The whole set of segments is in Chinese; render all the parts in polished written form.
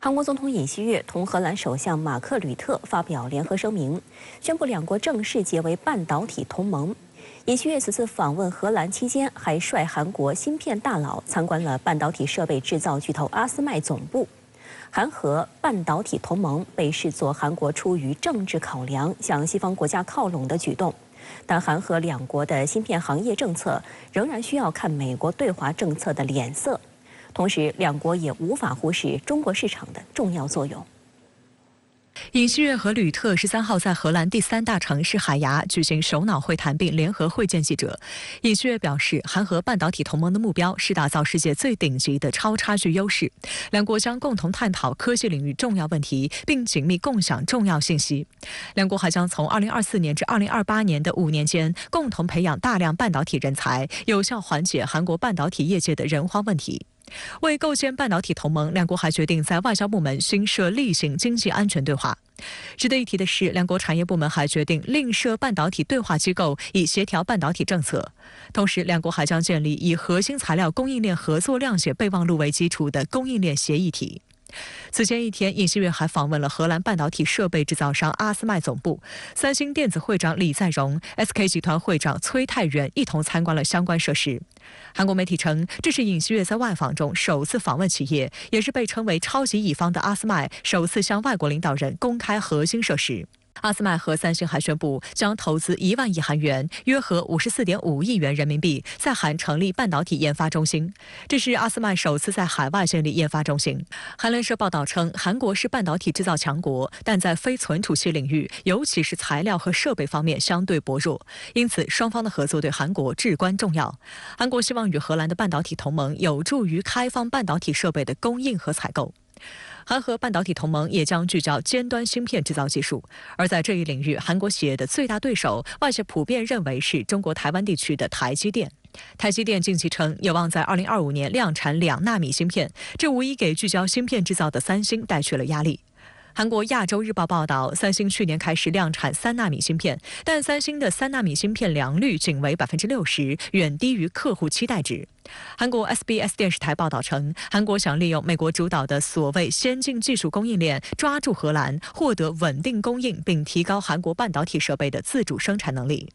韩国总统尹锡悦同荷兰首相马克·吕特发表联合声明，宣布两国正式结为半导体同盟。尹锡悦此次访问荷兰期间，还率韩国芯片大佬参观了半导体设备制造巨头阿斯麦总部。韩荷半导体同盟被视作韩国出于政治考量向西方国家靠拢的举动，但韩荷两国的芯片行业政策仍然需要看美国对华政策的脸色。同时，两国也无法忽视中国市场的重要作用。尹锡悦和吕特13号在荷兰第3大城市海牙举行首脑会谈，并联合会见记者。尹锡悦表示，韩荷半导体同盟的目标是打造世界最顶级的超差距优势，两国将共同探讨科技领域重要问题，并紧密共享重要信息。两国还将从2024年至2028年的5年间，共同培养大量半导体人才，有效缓解韩国半导体业界的人荒问题。为构建半导体同盟，两国还决定在外交部门新设例行经济安全对话。值得一提的是，两国产业部门还决定另设半导体对话机构，以协调半导体政策。同时，两国还将建立以核心材料供应链合作谅解备忘录为基础的供应链协议体。此前一天，尹锡悦还访问了荷兰半导体设备制造商阿斯麦总部，三星电子会长李在镕、SK 集团会长崔泰元一同参观了相关设施。韩国媒体称，这是尹锡悦在外访中首次访问企业，也是被称为超级乙方的阿斯麦首次向外国领导人公开核心设施。阿斯麦和三星还宣布将投资1万亿韩元，约合54.5亿元人民币，在韩成立半导体研发中心。这是阿斯麦首次在海外建立研发中心。韩联社报道称，韩国是半导体制造强国，但在非存储器领域，尤其是材料和设备方面相对薄弱，因此双方的合作对韩国至关重要。韩国希望与荷兰的半导体同盟有助于开放半导体设备的供应和采购。韩荷半导体同盟也将聚焦尖端芯片制造技术，而在这一领域，韩国企业的最大对手，外界普遍认为是中国台湾地区的台积电。台积电近期称有望在2025年量产2纳米芯片，这无疑给聚焦芯片制造的三星带去了压力。韩国亚洲日报报道，三星去年开始量产3纳米芯片，但三星的3纳米芯片良率仅为60%，远低于客户期待值。韩国 SBS 电视台报道称，韩国想利用美国主导的所谓先进技术供应链，抓住荷兰，获得稳定供应，并提高韩国半导体设备的自主生产能力。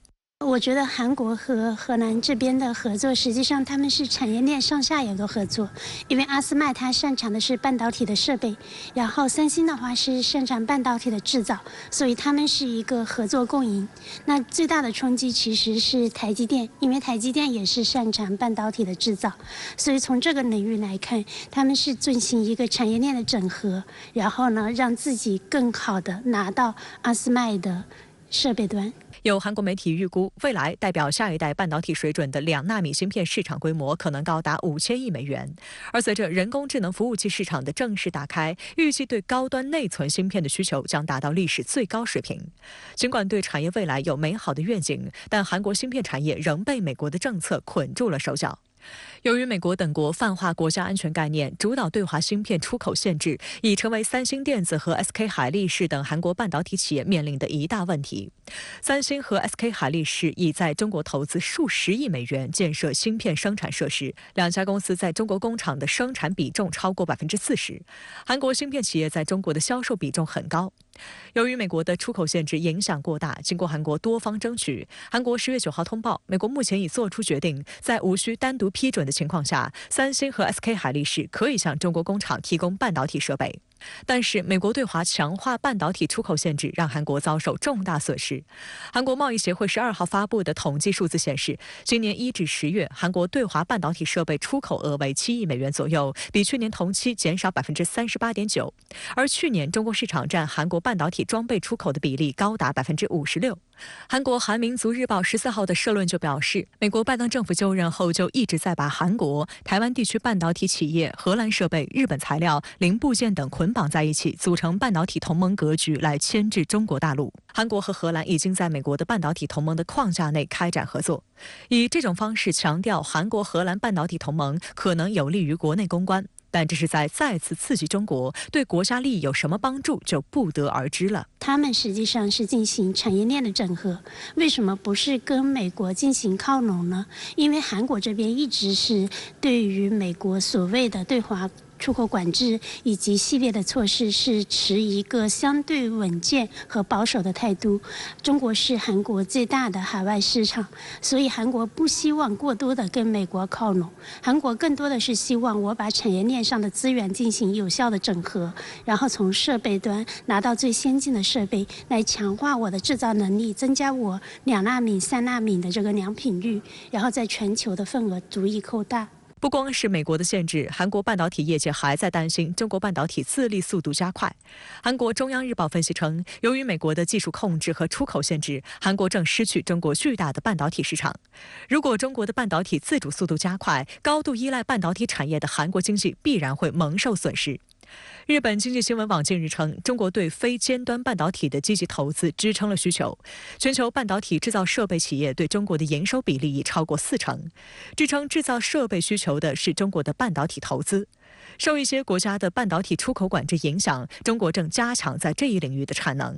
我觉得韩国和荷兰这边的合作，实际上他们是产业链上下游的合作。因为阿斯麦它擅长的是半导体的设备，然后三星的话是擅长半导体的制造，所以他们是一个合作共赢。那最大的冲击其实是台积电，因为台积电也是擅长半导体的制造，所以从这个领域来看，他们是进行一个产业链的整合，然后呢，让自己更好的拿到阿斯麦的设备端。有韩国媒体预估，未来代表下一代半导体水准的2纳米芯片市场规模可能高达5000亿美元。而随着人工智能服务器市场的正式打开，预计对高端内存芯片的需求将达到历史最高水平。尽管对产业未来有美好的愿景，但韩国芯片产业仍被美国的政策捆住了手脚。由于美国等国泛化国家安全概念，主导对华芯片出口限制，已成为三星电子和 SK 海力士等韩国半导体企业面临的一大问题。三星和 SK 海力士已在中国投资数十亿美元建设芯片生产设施，两家公司在中国工厂的生产比重超过40%。韩国芯片企业在中国的销售比重很高。由于美国的出口限制影响过大，经过韩国多方争取，韩国10月9号通报，美国目前已做出决定，在无需单独批准的情况下，三星和 SK 海力士可以向中国工厂提供半导体设备。但是，美国对华强化半导体出口限制，让韩国遭受重大损失。韩国贸易协会12号发布的统计数字显示，今年1至10月，韩国对华半导体设备出口额为7亿美元左右，比去年同期减少38.9%。而去年，中国市场占韩国半导体装备出口的比例高达56%。韩国韩民族日报14号的社论就表示，美国拜登政府就任后就一直在把韩国、台湾地区半导体企业、荷兰设备、日本材料、零部件等捆绑在一起，组成半导体同盟格局来牵制中国大陆。韩国和荷兰已经在美国的半导体同盟的框架内开展合作，以这种方式强调韩国荷兰半导体同盟可能有利于国内公关。但这是在再次刺激中国，对国家利益有什么帮助就不得而知了。他们实际上是进行产业链的整合，为什么不是跟美国进行靠拢呢？因为韩国这边一直是对于美国所谓的对华出口管制以及系列的措施是持一个相对稳健和保守的态度。中国是韩国最大的海外市场，所以韩国不希望过多的跟美国靠拢，韩国更多的是希望我把产业链上的资源进行有效的整合，然后从设备端拿到最先进的设备，来强化我的制造能力，增加我2纳米、3纳米的这个良品率，然后在全球的份额逐一扩大。不光是美国的限制，韩国半导体业界还在担心中国半导体自立速度加快。韩国中央日报分析称，由于美国的技术控制和出口限制，韩国正失去中国巨大的半导体市场。如果中国的半导体自主速度加快，高度依赖半导体产业的韩国经济必然会蒙受损失。日本经济新闻网近日称，中国对非尖端半导体的积极投资支撑了需求。全球半导体制造设备企业对中国的营收比例已超过40%。支撑制造设备需求的是中国的半导体投资。受一些国家的半导体出口管制影响，中国正加强在这一领域的产能。